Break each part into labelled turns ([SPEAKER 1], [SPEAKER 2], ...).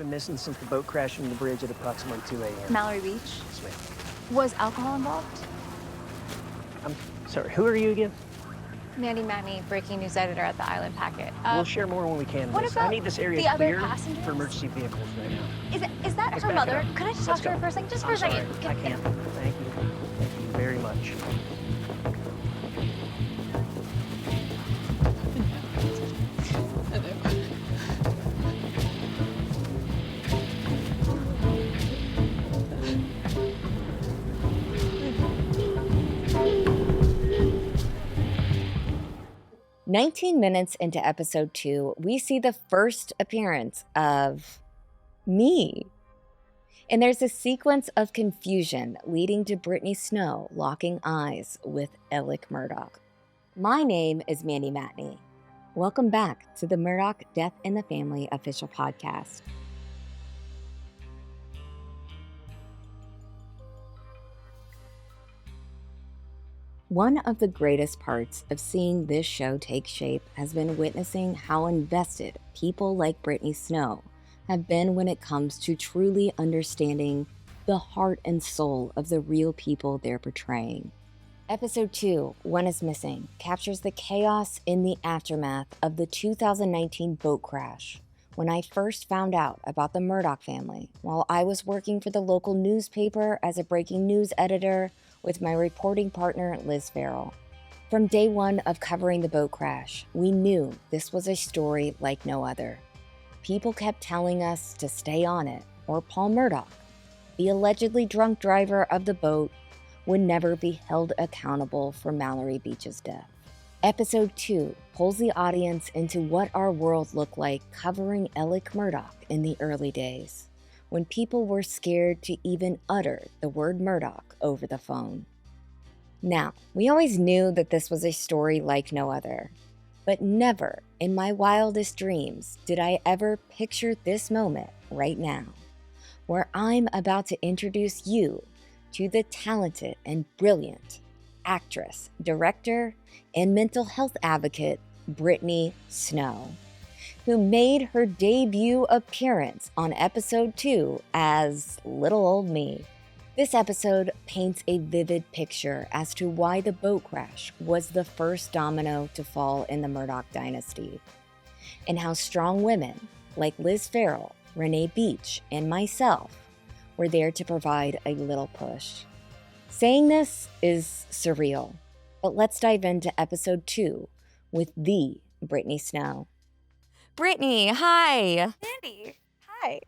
[SPEAKER 1] been missing since the boat crashed into the bridge at approximately 2 a.m.
[SPEAKER 2] Mallory Beach.
[SPEAKER 1] Yes, ma'am.
[SPEAKER 2] Was alcohol involved?
[SPEAKER 1] I'm sorry, who are you again?
[SPEAKER 2] Mandy Matney, breaking news editor at the Island Packet.
[SPEAKER 1] We'll share more when we can.
[SPEAKER 2] What
[SPEAKER 1] I
[SPEAKER 2] about
[SPEAKER 1] need this area
[SPEAKER 2] the other
[SPEAKER 1] clear
[SPEAKER 2] passengers?
[SPEAKER 1] for emergency vehicles right now.
[SPEAKER 2] Is that
[SPEAKER 1] Let's
[SPEAKER 2] her
[SPEAKER 1] back it
[SPEAKER 2] mother?
[SPEAKER 1] up.
[SPEAKER 2] Could I just
[SPEAKER 1] Let's
[SPEAKER 2] talk to her
[SPEAKER 1] go.
[SPEAKER 2] for a second? Just for
[SPEAKER 1] I'm
[SPEAKER 2] a second.
[SPEAKER 1] sorry. I can't. Thank you. Thank you very much.
[SPEAKER 3] 19 minutes into episode 2, we see the first appearance of me. And there's a sequence of confusion leading to Brittany Snow locking eyes with Alec Murdaugh. My name is Mandy Matney. Welcome back to the Murdaugh Death in the Family official podcast. One of the greatest parts of seeing this show take shape has been witnessing how invested people like Brittany Snow have been when it comes to truly understanding the heart and soul of the real people they're portraying. Episode 2, One is Missing, captures the chaos in the aftermath of the 2019 boat crash. When I first found out about the Murdaugh family, while I was working for the local newspaper as a breaking news editor with my reporting partner, Liz Farrell. From day one of covering the boat crash, we knew this was a story like no other. People kept telling us to stay on it, or Paul Murdaugh, the allegedly drunk driver of the boat, would never be held accountable for Mallory Beach's death. Episode 2 pulls the audience into what our world looked like covering Alec Murdaugh in the early days, when people were scared to even utter the word Murdaugh over the phone. Now, we always knew that this was a story like no other, but never in my wildest dreams did I ever picture this moment right now, where I'm about to introduce you to the talented and brilliant actress, director, and mental health advocate, Brittany Snow, who made her debut appearance on episode 2 as little old me. This episode paints a vivid picture as to why the boat crash was the first domino to fall in the Murdaugh dynasty, and how strong women like Liz Farrell, Renee Beach, and myself were there to provide a little push. Saying this is surreal, but let's dive into episode 2 with the Brittany Snow. Brittany, hi.
[SPEAKER 2] Mandy, hi.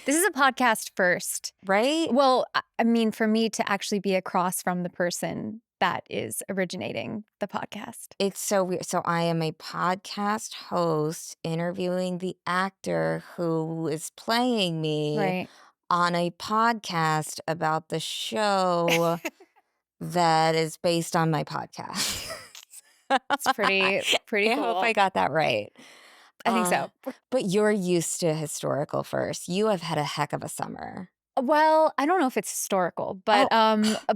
[SPEAKER 2] This is a podcast first.
[SPEAKER 3] Right?
[SPEAKER 2] Well, I mean, for me to actually be across from the person that is originating the podcast.
[SPEAKER 3] It's so weird. So I am a podcast host interviewing the actor who is playing me
[SPEAKER 2] Right.
[SPEAKER 3] on a podcast about the show that is based on my podcast.
[SPEAKER 2] It's pretty
[SPEAKER 3] I
[SPEAKER 2] cool.
[SPEAKER 3] hope I got that right.
[SPEAKER 2] I think so.
[SPEAKER 3] But you're used to historical first. You have had a heck of a summer.
[SPEAKER 2] Well, I don't know if it's historical, but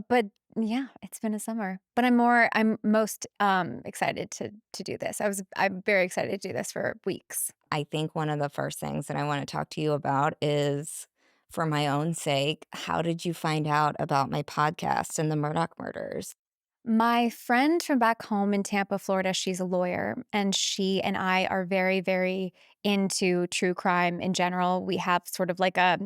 [SPEAKER 2] but yeah, it's been a summer. But I'm most excited to do this. I'm very excited to do this for weeks.
[SPEAKER 3] I think one of the first things that I want to talk to you about is, for my own sake, how did you find out about my podcast and the Murdaugh murders?
[SPEAKER 2] My friend from back home in Tampa, Florida, she's a lawyer, and she and I are very, very into true crime in general. We have sort of like a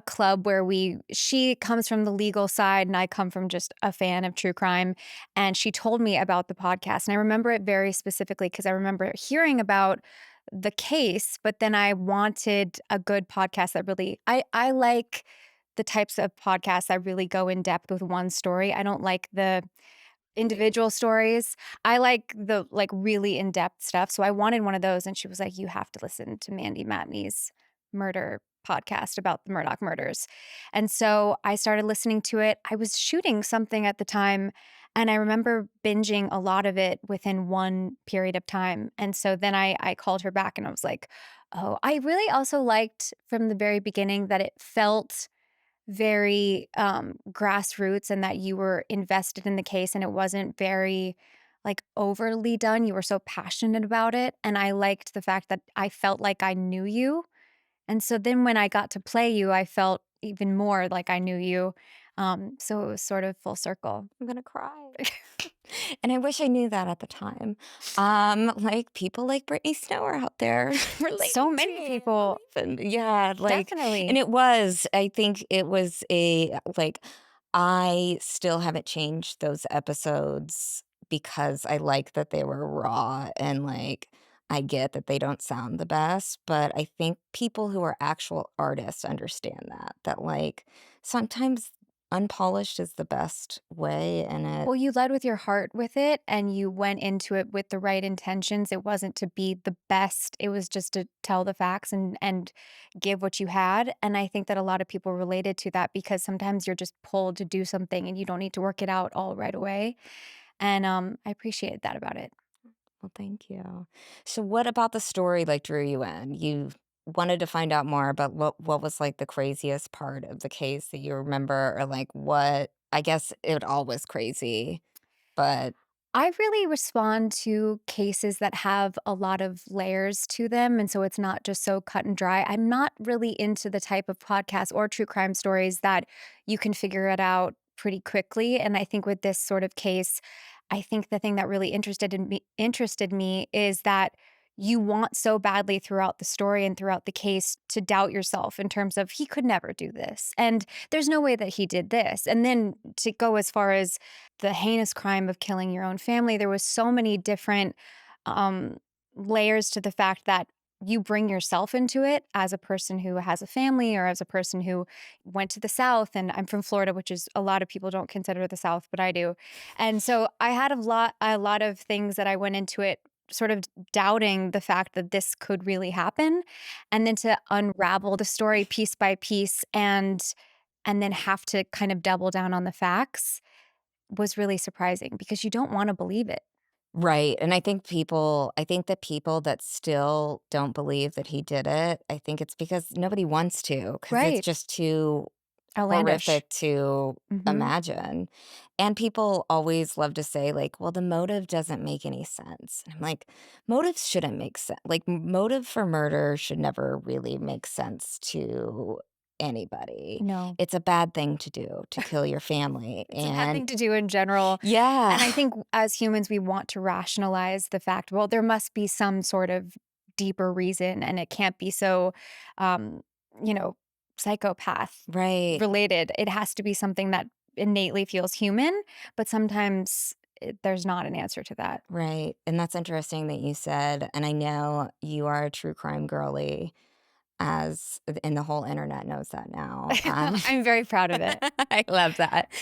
[SPEAKER 2] club where she comes from the legal side and I come from just a fan of true crime. And she told me about the podcast. And I remember it very specifically because I remember hearing about the case, but then I wanted a good podcast that really, I like the types of podcasts that really go in depth with one story. I don't like the individual stories. I like the really in-depth stuff. So I wanted one of those. And she was like, you have to listen to Mandy Matney's murder podcast about the Murdaugh murders. And so I started listening to it. I was shooting something at the time, and I remember binging a lot of it within one period of time. And so then I called her back and I was like, oh, I really also liked from the very beginning that it felt very grassroots and that you were invested in the case and it wasn't very overly done. You were so passionate about it. And I liked the fact that I felt like I knew you And so then when I got to play you, I felt even more like I knew you. So it was sort of full circle.
[SPEAKER 3] I'm gonna cry. And I wish I knew that at the time. Like people like Brittany Snow are out there
[SPEAKER 2] So
[SPEAKER 3] relating to
[SPEAKER 2] many
[SPEAKER 3] me.
[SPEAKER 2] people,
[SPEAKER 3] And yeah, like, and
[SPEAKER 2] definitely.
[SPEAKER 3] it was, I think it was like, I still haven't changed those episodes because I like that they were raw and like, I get that they don't sound the best, but I think people who are actual artists understand that like sometimes unpolished is the best way, and it
[SPEAKER 2] Well, you led with your heart with it and you went into it with the right intentions. It wasn't to be the best. It was just to tell the facts and give what you had. And I think that a lot of people related to that because sometimes you're just pulled to do something and you don't need to work it out all right away. And I appreciated that about it.
[SPEAKER 3] well, thank you. So what about the story, like, drew you in? You wanted to find out more about what was, like, the craziest part of the case that you remember, or, like, what I guess it all was crazy, but
[SPEAKER 2] I really respond to cases that have a lot of layers to them, and so it's not just so cut and dry. I'm not really into the type of podcast or true crime stories that you can figure it out pretty quickly, and I think with this sort of case, I think the thing that really interested me is that you want so badly throughout the story and throughout the case to doubt yourself in terms of, "He could never do this," and, "There's no way that he did this," and then to go as far as the heinous crime of killing your own family, there was so many different, um, layers to the fact that you bring yourself into it as a person who has a family or as a person who went to the South, and I'm from Florida, which is a lot of people don't consider the South, but I do. And so I had a lot of things that I went into it sort of doubting the fact that this could really happen, and then to unravel the story piece by piece and then have to kind of double down on the facts was really surprising because you don't wanna believe it.
[SPEAKER 3] right, and I think that people that still don't believe that he did it, I think it's because nobody wants to, because it's
[SPEAKER 2] Right.
[SPEAKER 3] just too
[SPEAKER 2] Outlandish.
[SPEAKER 3] horrific to
[SPEAKER 2] Mhm.
[SPEAKER 3] imagine. And people always love to say, like, well, the motive doesn't make any sense. And I'm like, motives shouldn't make sense. Like, motive for murder should never really make sense to anybody.
[SPEAKER 2] No.
[SPEAKER 3] It's a bad thing to do to kill your family.
[SPEAKER 2] It's a bad
[SPEAKER 3] And
[SPEAKER 2] thing to do in general,
[SPEAKER 3] yeah,
[SPEAKER 2] and I think as humans, we want to rationalize the fact, well, there must be some sort of deeper reason, and it can't be so, um, you know, psychopath
[SPEAKER 3] right,
[SPEAKER 2] related. It has to be something that innately feels human, but sometimes there's not an answer to that.
[SPEAKER 3] right. And that's interesting that you said, and I know you are a true crime girly, as and the whole internet knows that now.
[SPEAKER 2] I'm very proud of it.
[SPEAKER 3] I love that.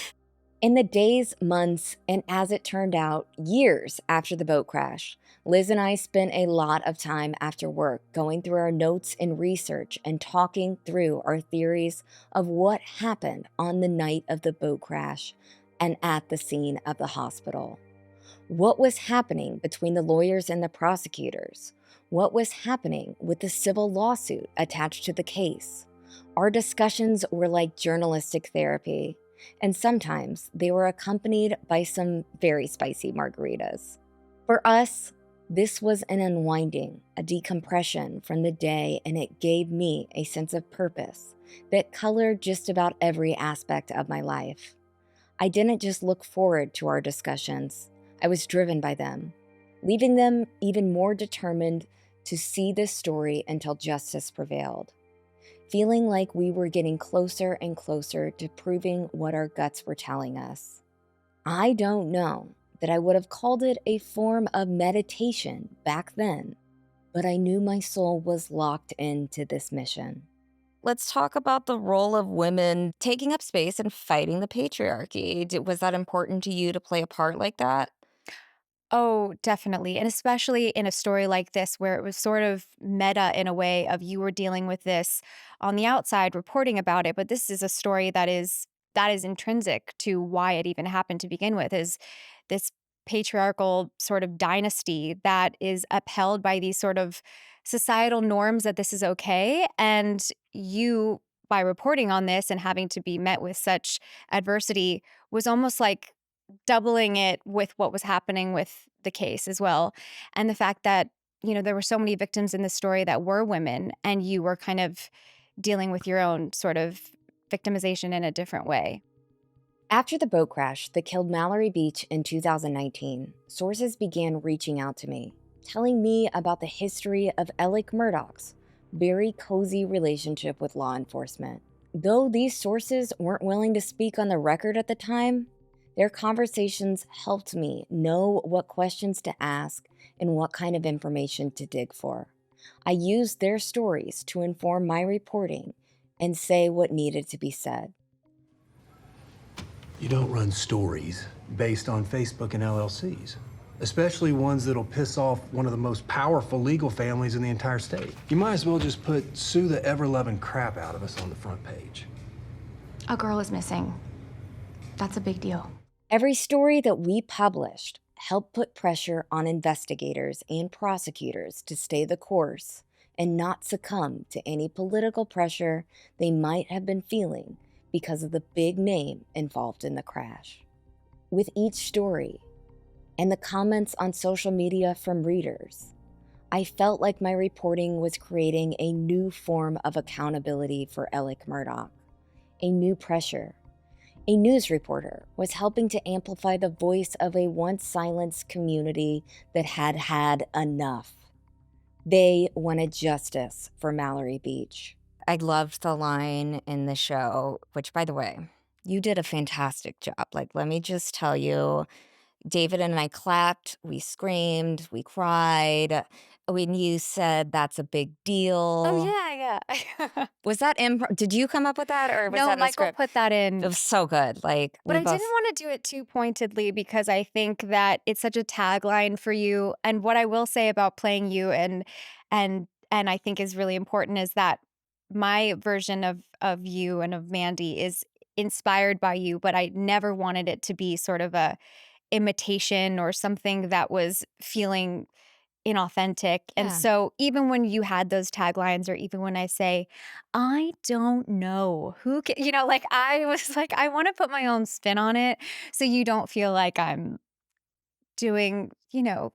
[SPEAKER 3] In the days, months, and as it turned out, years after the boat crash, Liz and I spent a lot of time after work going through our notes and research and talking through our theories of what happened on the night of the boat crash and at the scene of the hospital. What was happening between the lawyers and the prosecutors? What was happening with the civil lawsuit attached to the case? Our discussions were like journalistic therapy, and sometimes they were accompanied by some very spicy margaritas. For us, this was an unwinding, a decompression from the day, and it gave me a sense of purpose that colored just about every aspect of my life. I didn't just look forward to our discussions, I was driven by them, leaving them even more determined to see this story until justice prevailed, feeling like we were getting closer and closer to proving what our guts were telling us. I don't know that I would have called it a form of meditation back then, but I knew my soul was locked into this mission. Let's talk about the role of women taking up space and fighting the patriarchy. Was that important to you to play a part like that?
[SPEAKER 2] Oh, definitely. And especially in a story like this, where it was sort of meta in a way of you were dealing with this on the outside, reporting about it. But this is a story that is intrinsic to why it even happened to begin with, is this patriarchal sort of dynasty that is upheld by these sort of societal norms that this is okay. And you, by reporting on this and having to be met with such adversity, was almost like doubling it with what was happening with the case as well, and the fact that there were so many victims in the story that were women, and you were kind of dealing with your own sort of victimization in a different way.
[SPEAKER 3] After the boat crash that killed Mallory Beach in 2019, sources began reaching out to me, telling me about the history of Alec Murdaugh's very cozy relationship with law enforcement. Though these sources weren't willing to speak on the record at the time, their conversations helped me know what questions to ask and what kind of information to dig for. I used their stories to inform my reporting and say what needed to be said.
[SPEAKER 4] You don't run stories based on Facebook and LLCs, especially ones that'll piss off one of the most powerful legal families in the entire state. You might as well just put sue the ever-loving crap out of us on the front page.
[SPEAKER 5] A girl is missing. That's a big deal.
[SPEAKER 3] Every story that we published helped put pressure on investigators and prosecutors to stay the course and not succumb to any political pressure they might have been feeling because of the big name involved in the crash. With each story and the comments on social media from readers, I felt like my reporting was creating a new form of accountability for Alec Murdaugh, a new pressure. A news reporter was helping to amplify the voice of a once silenced community that had had enough. They wanted justice for Mallory Beach. I loved the line in the show, which, by the way, you did a fantastic job. Like, let me just tell you, David and I clapped, we screamed, we cried. When you said that's a big deal.
[SPEAKER 2] Oh, yeah.
[SPEAKER 3] Was that did you come up with that, or was
[SPEAKER 2] No,
[SPEAKER 3] that in the
[SPEAKER 2] Michael
[SPEAKER 3] script?
[SPEAKER 2] put that in.
[SPEAKER 3] It was so good. Like,
[SPEAKER 2] But I didn't want to do it too pointedly because I think that it's such a tagline for you. And what I will say about playing you and I think is really important is that my version of you and of Mandy is inspired by you, but I never wanted it to be sort of a imitation or something that was feeling inauthentic. And
[SPEAKER 3] Yeah.
[SPEAKER 2] so even when you had those taglines, or even when I say, I don't know who can, like I was like, I want to put my own spin on it. So you don't feel like I'm doing,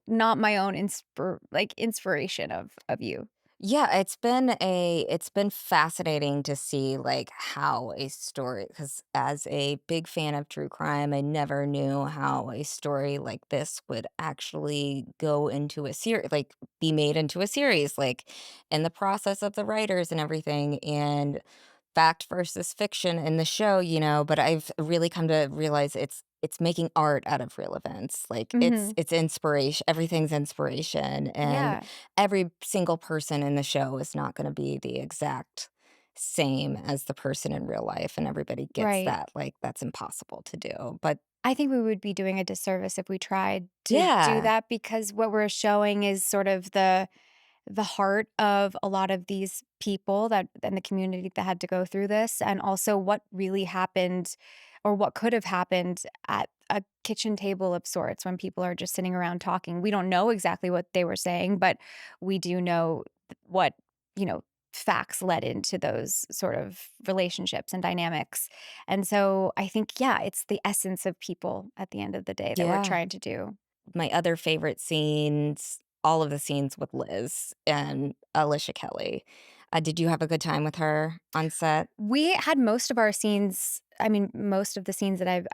[SPEAKER 2] not my own inspiration of you.
[SPEAKER 3] Yeah, it's been fascinating to see like how a story, because as a big fan of true crime, I never knew how a story like this would actually go into a series, like be made into a series, like in the process of the writers and everything, and fact versus fiction in the show, but I've really come to realize it's making art out of real events. Like it's inspiration, everything's inspiration, and
[SPEAKER 2] Yeah.
[SPEAKER 3] every single person in the show is not going to be the exact same as the person in real life, and everybody gets
[SPEAKER 2] Right.
[SPEAKER 3] that. Like, that's impossible to do. But
[SPEAKER 2] I think we would be doing a disservice if we tried to do
[SPEAKER 3] Yeah.
[SPEAKER 2] that, because what we're showing is sort of the heart of a lot of these people that and the community that had to go through this, and also what really happened or what could have happened at a kitchen table of sorts when people are just sitting around talking. We don't know exactly what they were saying, but we do know what, facts led into those sort of relationships and dynamics. And so I think, yeah, it's the essence of people at the end of the day that
[SPEAKER 3] Yeah.
[SPEAKER 2] we're trying to do.
[SPEAKER 3] my other favorite scenes, all of the scenes with Liz and Alicia Kelly. Did you have a good time with her on set?
[SPEAKER 2] We had most of our scenes. I mean, most of the scenes that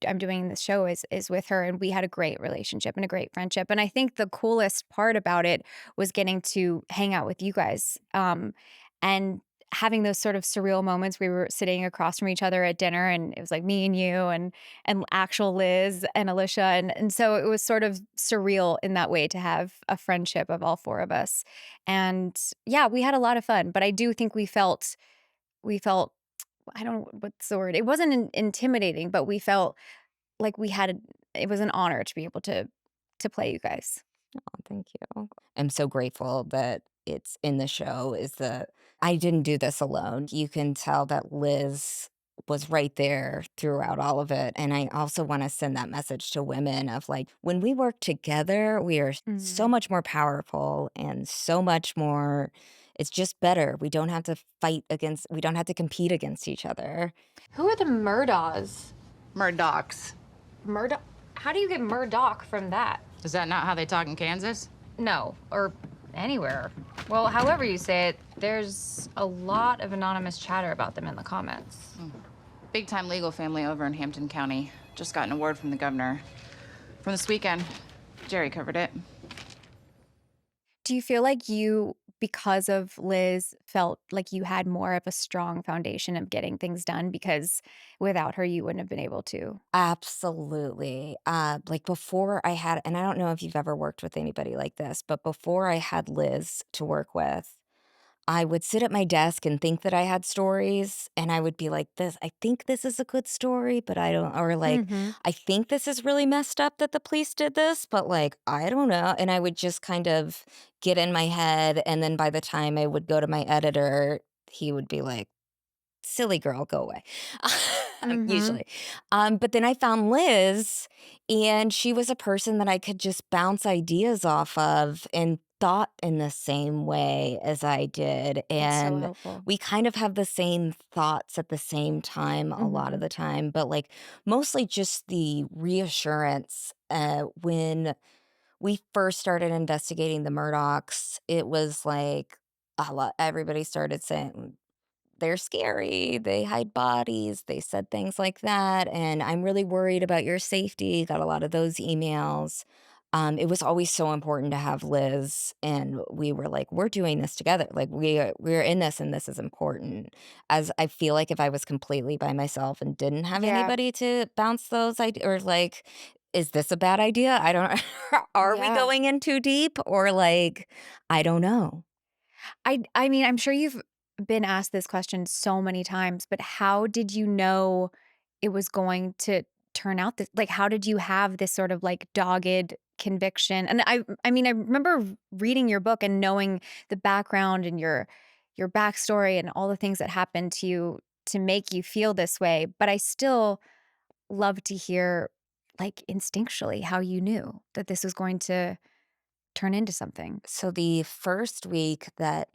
[SPEAKER 2] I'm doing in this show is with her, and we had a great relationship and a great friendship. And I think the coolest part about it was getting to hang out with you guys, and having those sort of surreal moments. We were sitting across from each other at dinner, and it was like me and you and actual Liz and Alicia, and so it was sort of surreal in that way to have a friendship of all four of us. And yeah, we had a lot of fun. But I do think we felt I don't know what's the word. It wasn't intimidating, but we felt like it was an honor to be able to play you guys.
[SPEAKER 3] Oh, thank you. I'm so grateful that it's in the show. I didn't do this alone. You can tell that Liz was right there throughout all of it. And I also want to send that message to women of like, when we work together, we are so much more powerful and so much more, it's just better. We don't have to we don't have to compete against each other.
[SPEAKER 5] Who are the Murdaughs?
[SPEAKER 6] Murdaughs.
[SPEAKER 5] Murdaugh? How do you get Murdaugh from that?
[SPEAKER 6] Is that not how they talk in Kansas?
[SPEAKER 5] No, or anywhere. Well, however you say it, there's a lot of anonymous chatter about them in the comments.
[SPEAKER 6] Big time legal family over in Hampton County. Just got an award from the governor. From this weekend. Jerry covered it.
[SPEAKER 2] Do you feel like you, because of Liz, felt like you had more of a strong foundation of getting things done because without her, you wouldn't have been able to?
[SPEAKER 3] Absolutely. Like before I had, and I don't know if you've ever worked with anybody like this, but before I had Liz to work with, I would sit at my desk and think that I had stories, and I would be like, "This, I think this is a good story, but I don't," or like,
[SPEAKER 2] Mm-hmm.
[SPEAKER 3] "I think this is really messed up that the police did this, but like, I don't know." And I would just kind of get in my head, and then by the time I would go to my editor, he would be like, "Silly girl, go away."
[SPEAKER 2] Mm-hmm.
[SPEAKER 3] Usually. But then I found Liz, and she was a person that I could just bounce ideas off of and thought in the same way as I did.
[SPEAKER 2] That's so
[SPEAKER 3] And
[SPEAKER 2] helpful.
[SPEAKER 3] we kind of have the same thoughts at the same time a lot
[SPEAKER 2] Mm-hmm.
[SPEAKER 3] of the time, but like mostly just the reassurance when we first started investigating the Murdaughs, it was like a lot, everybody started saying, they're scary, they hide bodies, they said things like that, and I'm really worried about your safety, got a lot of those emails. It was always so important to have Liz, and we were like, "We're doing this together, like, we're in this, and this is important." As I feel like if I was completely by myself and didn't have
[SPEAKER 2] Yeah.
[SPEAKER 3] anybody to bounce those ideas, or like, "Is this a bad idea? I don't are we
[SPEAKER 2] Yeah.
[SPEAKER 3] going in too deep?" Or like, I don't know.
[SPEAKER 2] I mean, I'm sure you've been asked this question so many times, but how did you know it was going to turn out this, like, how did you have this sort of like dogged conviction? And I mean, I remember reading your book and knowing the background and your backstory and all the things that happened to you to make you feel this way, but I still love to hear, like, instinctually how you knew that this was going to turn into something.
[SPEAKER 3] So the first week that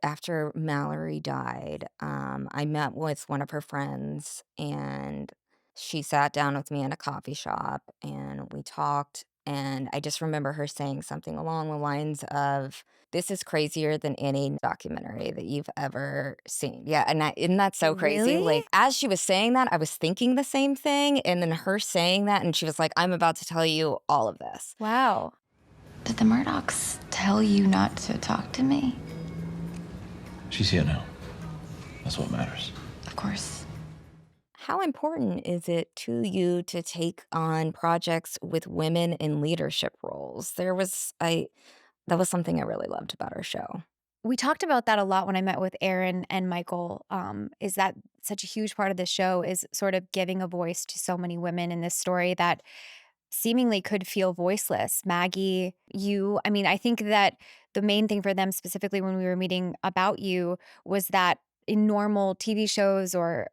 [SPEAKER 3] after Mallory died, I met with one of her friends, and she sat down with me in a coffee shop and we talked. And I just remember her saying something along the lines of, "This is crazier than any documentary that you've ever seen." Yeah. And isn't that so crazy?
[SPEAKER 2] Really?
[SPEAKER 3] Like, as she was saying that, I was thinking the same thing. And then her saying that, and she was like, "I'm about to tell you all of this."
[SPEAKER 2] Wow.
[SPEAKER 5] Did the Murdaughs tell you not to talk to me?
[SPEAKER 7] She's here now. That's what matters.
[SPEAKER 5] Of course.
[SPEAKER 3] How important is it to you to take on projects with women in leadership roles? That was something I really loved about our show.
[SPEAKER 2] We talked about that a lot when I met with Aaron and Michael. Is that such a huge part of the show is sort of giving a voice to so many women in this story that seemingly could feel voiceless. Maggie, you, I mean, I think that the main thing for them specifically when we were meeting about you was that in normal TV shows or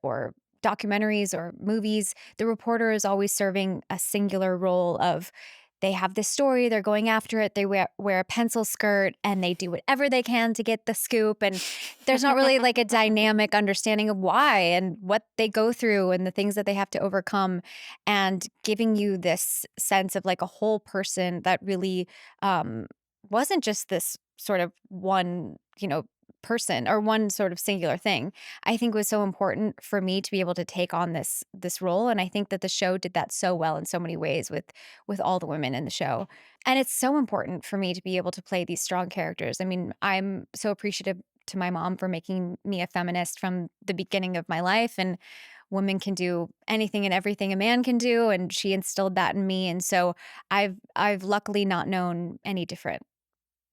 [SPEAKER 2] documentaries or movies, the reporter is always serving a singular role of they have this story, they're going after it, they wear a pencil skirt and they do whatever they can to get the scoop. And there's not really like a dynamic understanding of why and what they go through and the things that they have to overcome, and giving you this sense of like a whole person that really wasn't just this sort of one, person or one sort of singular thing. I think was so important for me to be able to take on this role, and I think that the show did that so well in so many ways with all the women in the show. And it's so important for me to be able to play these strong characters. I mean, I'm so appreciative to my mom for making me a feminist from the beginning of my life, and women can do anything and everything a man can do, and she instilled that in me. And so I've luckily not known any different,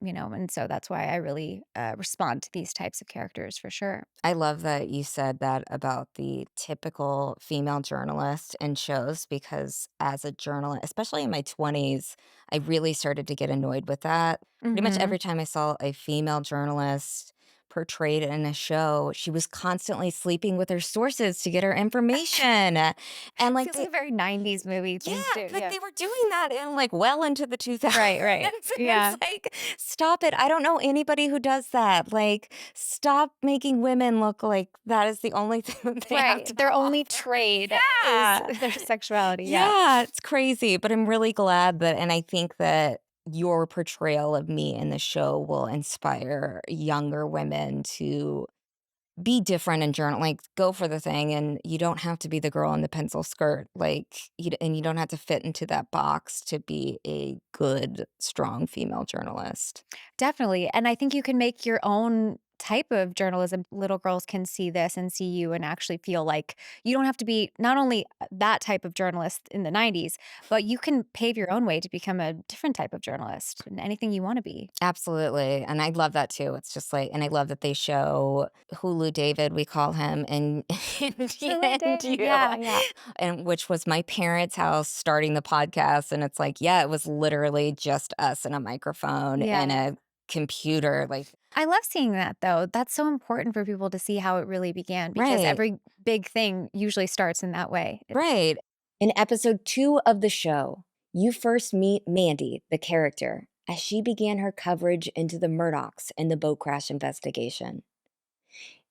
[SPEAKER 2] and so that's why I really respond to these types of characters for sure.
[SPEAKER 3] I love that you said that about the typical female journalist in shows, because as a journalist, especially in my 20s, I really started to get annoyed with that. Pretty much
[SPEAKER 2] Mhm.
[SPEAKER 3] every time I saw a female journalist portrayed in a show, she was constantly sleeping with her sources to get her information. And like
[SPEAKER 2] Feels like a very 90s movie
[SPEAKER 3] yeah,
[SPEAKER 2] thing too.
[SPEAKER 3] but
[SPEAKER 2] Yeah.
[SPEAKER 3] they were doing that in like well into the 2000s.
[SPEAKER 2] Right, right.
[SPEAKER 3] And
[SPEAKER 2] Yeah.
[SPEAKER 3] it's like, stop it. I don't know anybody who does that. Like, stop making women look like that is the only thing that they have
[SPEAKER 2] Right.
[SPEAKER 3] to
[SPEAKER 2] Their only
[SPEAKER 3] offer.
[SPEAKER 2] trade
[SPEAKER 3] Yeah.
[SPEAKER 2] is their sexuality. Yeah.
[SPEAKER 3] Yeah, it's crazy. But I'm really glad that, and I think that your portrayal of me in the show will inspire younger women to be different in journal, like, go for the thing, and you don't have to be the girl in the pencil skirt, like, and you don't have to fit into that box to be a good, strong female journalist.
[SPEAKER 2] Definitely. And I think you can make your own type of journalism. Little girls can see this and see you and actually feel like you don't have to be not only that type of journalist in the 90s, but you can pave your own way to become a different type of journalist and anything you want to be.
[SPEAKER 3] Absolutely, and I love that too. It's just like, and I love that they show Hulu David, we call him, and
[SPEAKER 2] Hello,
[SPEAKER 3] and
[SPEAKER 2] David.
[SPEAKER 3] you,
[SPEAKER 2] Yeah, yeah.
[SPEAKER 3] and which was my parents' house starting the podcast, and it's like, yeah, it was literally just us and a microphone and
[SPEAKER 2] Yeah.
[SPEAKER 3] a computer, like,
[SPEAKER 2] I love seeing that though. That's so important for people to see how it really began because
[SPEAKER 3] right,
[SPEAKER 2] every big thing usually starts in that way.
[SPEAKER 3] right. In episode 2 of the show, you first meet Mandy, the character, as she began her coverage into the Murdaughs and the boat crash investigation.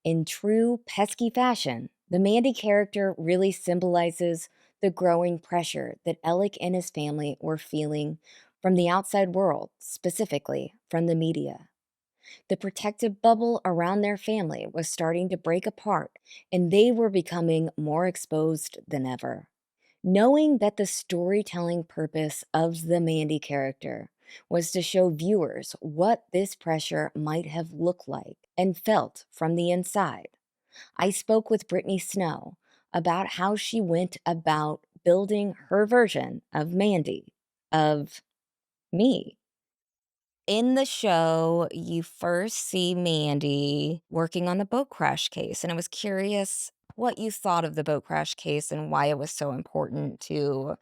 [SPEAKER 3] In true pesky fashion, the Mandy character really symbolizes the growing pressure that Alec and his family were feeling from the outside world, specifically from the media. The protective bubble around their family was starting to break apart, and they were becoming more exposed than ever. Knowing that the storytelling purpose of the Mandy character was to show viewers what this pressure might have looked like and felt from the inside, I spoke with Brittany Snow about how she went about building her version of Mandy, of me. In the show, you first see Mandy working on the boat crash case, and I was curious what you thought of the boat crash case and why it was so important to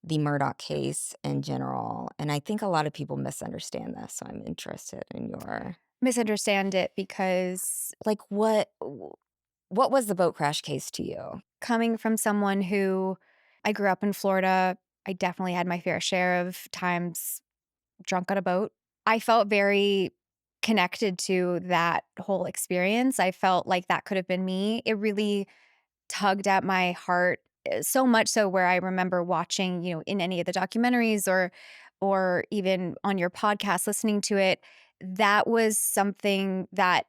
[SPEAKER 3] the Murdaugh case in general. And I think a lot of people misunderstand this, so I'm interested in your,
[SPEAKER 2] Misunderstand it because
[SPEAKER 3] like, what was the boat crash case to you?
[SPEAKER 2] coming from someone who I grew up in Florida, I definitely had my fair share of times drunk on a boat. I felt very connected to that whole experience. I felt like that could have been me. It really tugged at my heart, so much so where I remember watching, in any of the documentaries or even on your podcast listening to it. That was something that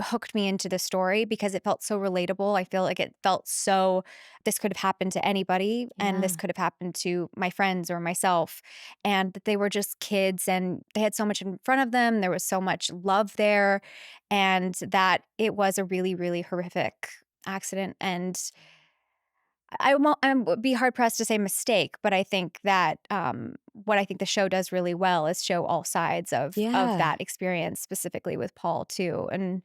[SPEAKER 2] hooked me into the story because it felt so relatable. I feel like it felt so this could have happened to anybody and this
[SPEAKER 3] Yeah.
[SPEAKER 2] could have happened to my friends or myself. And that they were just kids and they had so much in front of them. There was so much love there. And that it was a really, really horrific accident. And I would be hard pressed to say mistake, but I think that what I think the show does really well is show all sides of
[SPEAKER 3] Yeah.
[SPEAKER 2] that experience, specifically with Paul too. And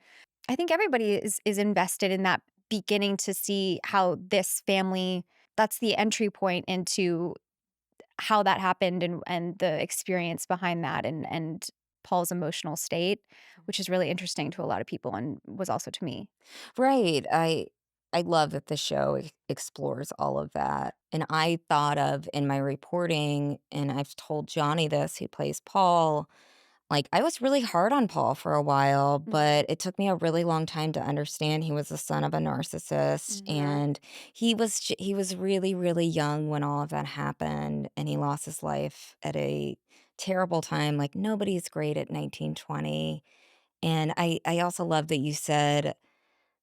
[SPEAKER 2] I think everybody is invested in that beginning to see how this family that's the entry point into how that happened and the experience behind that and Paul's emotional state, which is really interesting to a lot of people and was also to me.
[SPEAKER 3] Right. I love that the show explores all of that. And I thought of in my reporting, and I've told Johnny this, who plays Paul, like, I was really hard on Paul for a while, but it took me a really long time to understand he was the son of a narcissist,
[SPEAKER 2] Mhm.
[SPEAKER 3] and he was really, really young when all of that happened, and he lost his life at a terrible time. Like, nobody's great at 1920. And I also love that you said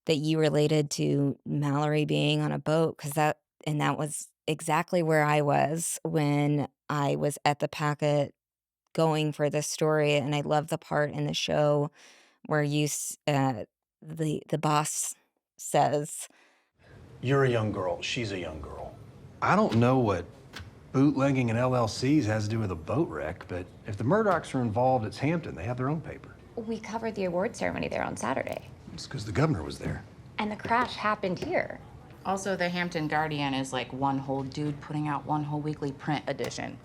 [SPEAKER 3] that you related to Mallory being on a boat, because that was exactly where I was when I was at the packet going for this story. And I love the part in the show where the boss says,
[SPEAKER 4] You're a young girl. She's a young girl. I don't know what bootlegging and LLCs has to do with a boat wreck, but if the Murdaughs are involved, it's Hampton. They have their own paper.
[SPEAKER 5] We covered the award ceremony there on Saturday,
[SPEAKER 4] It's because the governor was there.
[SPEAKER 5] and the crash happened here.
[SPEAKER 6] Also, the Hampton Guardian is like one whole dude putting out one whole weekly print edition.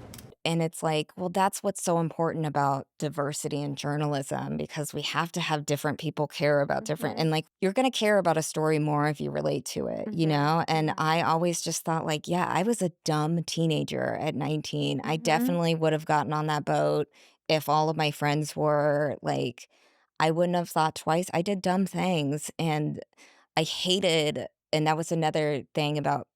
[SPEAKER 3] and it's like, well, that's what's so important about diversity in journalism, because we have to have different people care about different,
[SPEAKER 2] Mhm.
[SPEAKER 3] and like, you're going to care about a story more if you relate to it, you
[SPEAKER 2] Mhm.
[SPEAKER 3] know? And
[SPEAKER 2] Mhm.
[SPEAKER 3] I always just thought, like, yeah, I was a dumb teenager at 19. I
[SPEAKER 2] Mhm.
[SPEAKER 3] definitely would have gotten on that boat if all of my friends were like, I wouldn't have thought twice. I did dumb things, and I hated, and that was another thing about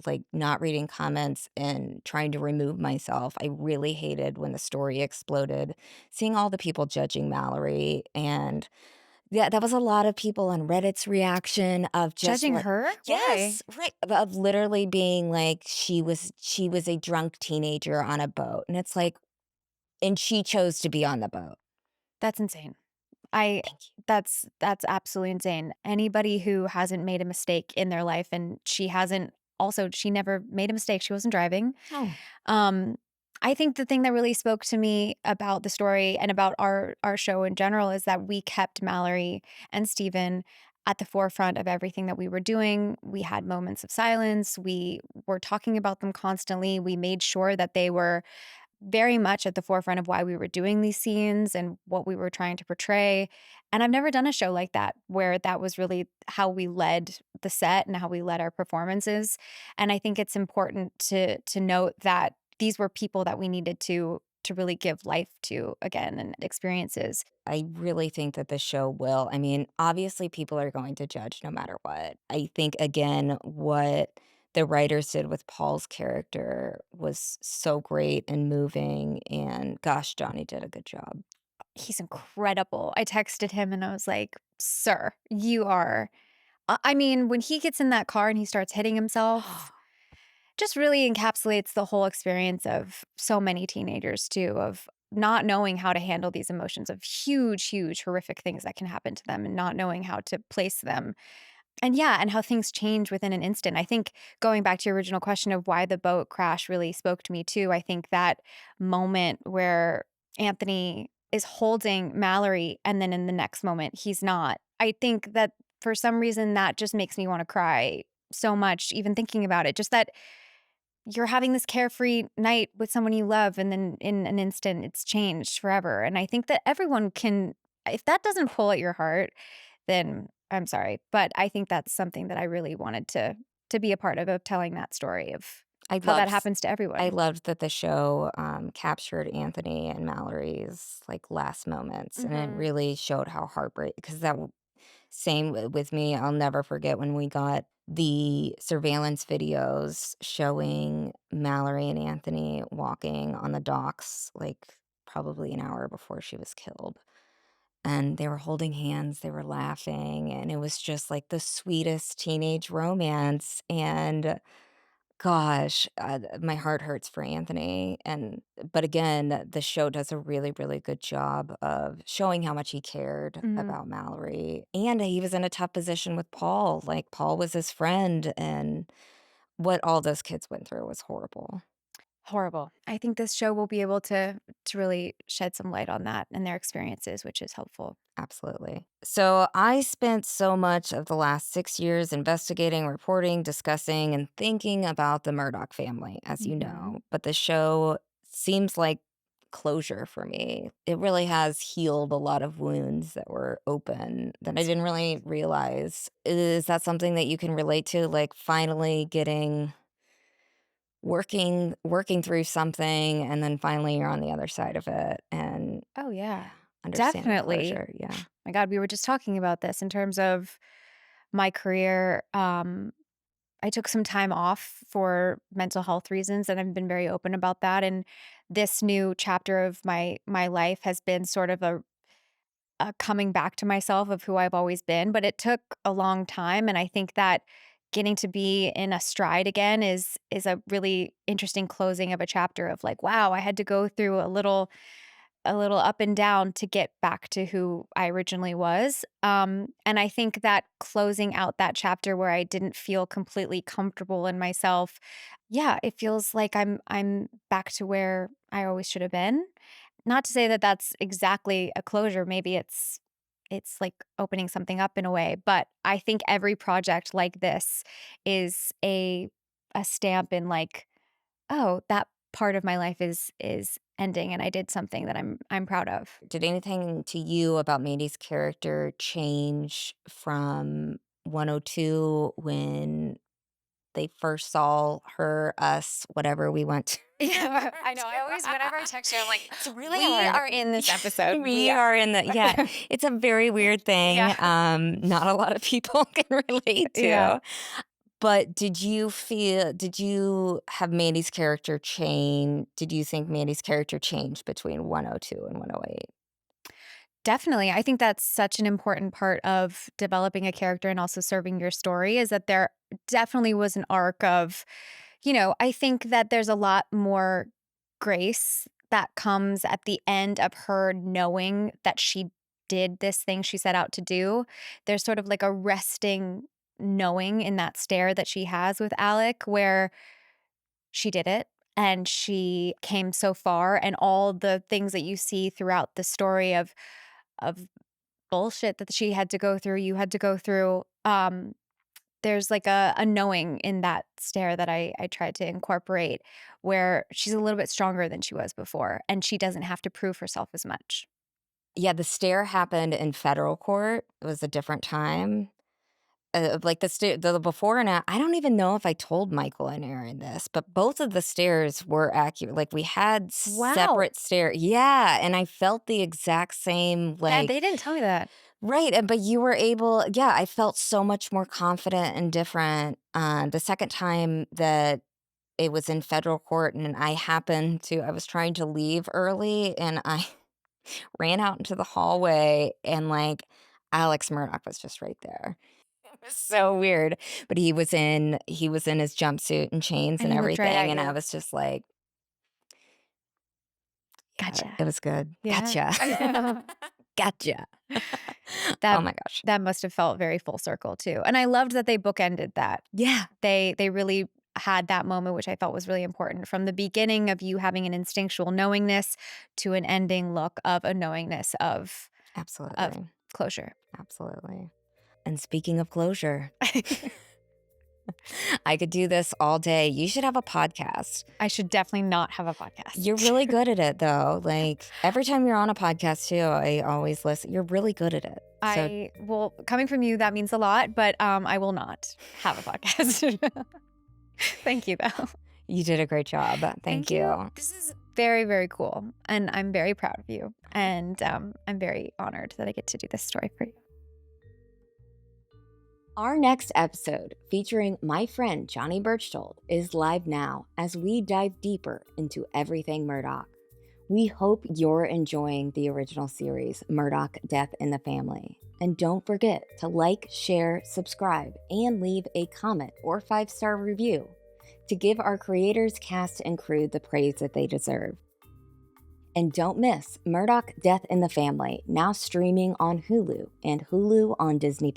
[SPEAKER 3] like not reading comments and trying to remove myself. I really hated when the story exploded, seeing all the people judging Mallory. And yeah, that was a lot of people on Reddit's reaction of just
[SPEAKER 2] Judging
[SPEAKER 3] like,
[SPEAKER 2] her? Why?
[SPEAKER 3] yes, right, of literally being like she was a drunk teenager on a boat, and it's like, and she chose to be on the boat.
[SPEAKER 2] That's insane. I
[SPEAKER 3] Thank you.
[SPEAKER 2] that's absolutely insane. Anybody who hasn't made a mistake in their life, and she never made a mistake. She wasn't driving.
[SPEAKER 3] Oh,
[SPEAKER 2] Um, I think the thing that really spoke to me about the story and about our show in general is that we kept Mallory and Steven at the forefront of everything that we were doing. We had moments of silence. We were talking about them constantly. We made sure that they were very much at the forefront of why we were doing these scenes and what we were trying to portray. And I've never done a show like that where that was really how we led the set and how we led our performances. And I think it's important to note that these were people that we needed to really give life to again and experiences.
[SPEAKER 3] I really think that the show will. I mean, obviously, people are going to judge no matter what. I think, again, what the writers did with Paul's character was so great and moving. And gosh, Johnny did a good job.
[SPEAKER 2] He's incredible. I texted him and I was like, "Sir, you are." I mean, when he gets in that car and he starts hitting himself, just really encapsulates the whole experience of so many teenagers too, of not knowing how to handle these emotions of huge, huge, horrific things that can happen to them and not knowing how to place them. And yeah, and how things change within an instant. I think going back to your original question of why the boat crash really spoke to me too, I think that moment where Anthony is holding Mallory and then in the next moment he's not. I think that for some reason that just makes me want to cry so much, even thinking about it. Just that you're having this carefree night with someone you love, and then in an instant, it's changed forever. And I think that everyone can, if that doesn't pull at your heart, then I'm sorry. But I think that's something that I really wanted to be a part of telling that story of
[SPEAKER 3] I
[SPEAKER 2] how that
[SPEAKER 3] loved
[SPEAKER 2] happens to
[SPEAKER 3] I
[SPEAKER 2] everyone.
[SPEAKER 3] loved that the show captured Anthony and Mallory's like last moments, and it
[SPEAKER 2] Mhm.
[SPEAKER 3] really showed how heartbreak. Because same with me. I'll never forget when we got the surveillance videos showing Mallory and Anthony walking on the docks, like probably an hour before she was killed. And they were holding hands, they were laughing, and it was just like the sweetest teenage romance. And gosh, my heart hurts for Anthony. But again, the show does a really, really good job of showing how much he cared
[SPEAKER 2] Mhm.
[SPEAKER 3] about Mallory. And he was in a tough position with Paul. Like, Paul was his friend, and what all those kids went through was horrible.
[SPEAKER 2] Horrible. I think this show will be able to really shed some light on that and their experiences, which is helpful.
[SPEAKER 3] Absolutely. So I spent so much of the last 6 years investigating, reporting, discussing, and thinking about the Murdaugh family, as you know.
[SPEAKER 2] Mhm.
[SPEAKER 3] But the show seems like closure for me. It really has healed a lot of wounds that were open that I
[SPEAKER 2] That's
[SPEAKER 3] didn't really realize. Is that something that you can relate to? Like finally getting working through something, and then finally you're on the other side of it, and
[SPEAKER 2] Oh
[SPEAKER 3] yeah,
[SPEAKER 2] yeah.
[SPEAKER 3] understanding
[SPEAKER 2] Definitely.
[SPEAKER 3] closure. Yeah.
[SPEAKER 2] My God, we were just talking about this in terms of my career. I took some time off for mental health reasons, and I've been very open about that. And this new chapter of my life has been sort of a coming back to myself of who I've always been. But it took a long time, and I think that getting to be in a stride again is a really interesting closing of a chapter of like, wow, I had to go through a little up and down to get back to who I originally was. And I think that closing out that chapter where I didn't feel completely comfortable in myself, yeah, it feels like I'm back to where I always should have been. Not to say that that's exactly a closure. Maybe it's like opening something up in a way, but I think every project like this is a stamp in like, oh, that part of my life is ending and I did something that I'm proud of.
[SPEAKER 3] Did anything to you about Mandy's character change from 102 when they first saw her, us, whatever we went to?
[SPEAKER 2] Yeah, I know. I always, whenever I text you, I'm like,
[SPEAKER 3] It's really
[SPEAKER 2] we
[SPEAKER 3] hard.
[SPEAKER 2] are in this episode.
[SPEAKER 3] We are in the yeah. It's a very weird thing.
[SPEAKER 2] Yeah.
[SPEAKER 3] Not a lot of people can relate
[SPEAKER 2] Yeah.
[SPEAKER 3] to. But did you have Mandy's character change? Did you think Mandy's character changed between 102 and 108?
[SPEAKER 2] Definitely. I think that's such an important part of developing a character and also serving your story is that there definitely was an arc of, I think that there's a lot more grace that comes at the end of her knowing that she did this thing she set out to do. There's sort of like a resting knowing in that stare that she has with Alec where she did it and she came so far, and all the things that you see throughout the story of bullshit that she had to go through, you had to go through. There's like a knowing in that stare that I tried to incorporate where she's a little bit stronger than she was before and she doesn't have to prove herself as much.
[SPEAKER 3] Yeah, the stare happened in federal court. It was a different time. Like the before and I don't even know if I told Michael and Aaron this, but both of the stares were accurate. Like we had
[SPEAKER 2] Wow.
[SPEAKER 3] separate stare. Yeah, and I felt the exact same
[SPEAKER 2] Yeah,
[SPEAKER 3] like
[SPEAKER 2] they didn't tell me that.
[SPEAKER 3] right, but you were able. Yeah, I felt so much more confident and different. The second time that it was in federal court, and I was trying to leave early, and I ran out into the hallway, and like Alex Murdaugh was just right there. It was so weird. But he was in his jumpsuit and chains
[SPEAKER 2] And
[SPEAKER 3] and
[SPEAKER 2] he looked right
[SPEAKER 3] everything.
[SPEAKER 2] at
[SPEAKER 3] And
[SPEAKER 2] you.
[SPEAKER 3] I was just like, yeah,
[SPEAKER 2] Gotcha.
[SPEAKER 3] it was good.
[SPEAKER 2] Yeah.
[SPEAKER 3] Gotcha. Gotcha.
[SPEAKER 2] That
[SPEAKER 3] Oh my gosh.
[SPEAKER 2] that must have felt very full circle too. And I loved that they bookended that.
[SPEAKER 3] Yeah.
[SPEAKER 2] They really had that moment, which I thought was really important, from the beginning of you having an instinctual knowingness to an ending look of a knowingness of
[SPEAKER 3] Absolutely.
[SPEAKER 2] closure.
[SPEAKER 3] Absolutely. And speaking of closure, I could do this all day. You should have a podcast.
[SPEAKER 2] I should definitely not have a podcast.
[SPEAKER 3] You're really good at it, though. Like every time you're on a podcast, too, I always listen. You're really good at it.
[SPEAKER 2] Well, coming from you, that means a lot, but I will not have a podcast. Thank you, though.
[SPEAKER 3] You did a great job. Thank you.
[SPEAKER 2] This is very, very cool. And I'm very proud of you. And I'm very honored that I get to do this story for you.
[SPEAKER 3] Our next episode, featuring my friend Johnny Birchtold, is live now as we dive deeper into everything Murdaugh. We hope you're enjoying the original series, Murdaugh, Death in the Family. And don't forget to like, share, subscribe, and leave a comment or 5-star review to give our creators, cast, and crew the praise that they deserve. And don't miss Murdaugh, Death in the Family, now streaming on Hulu and Hulu on Disney+.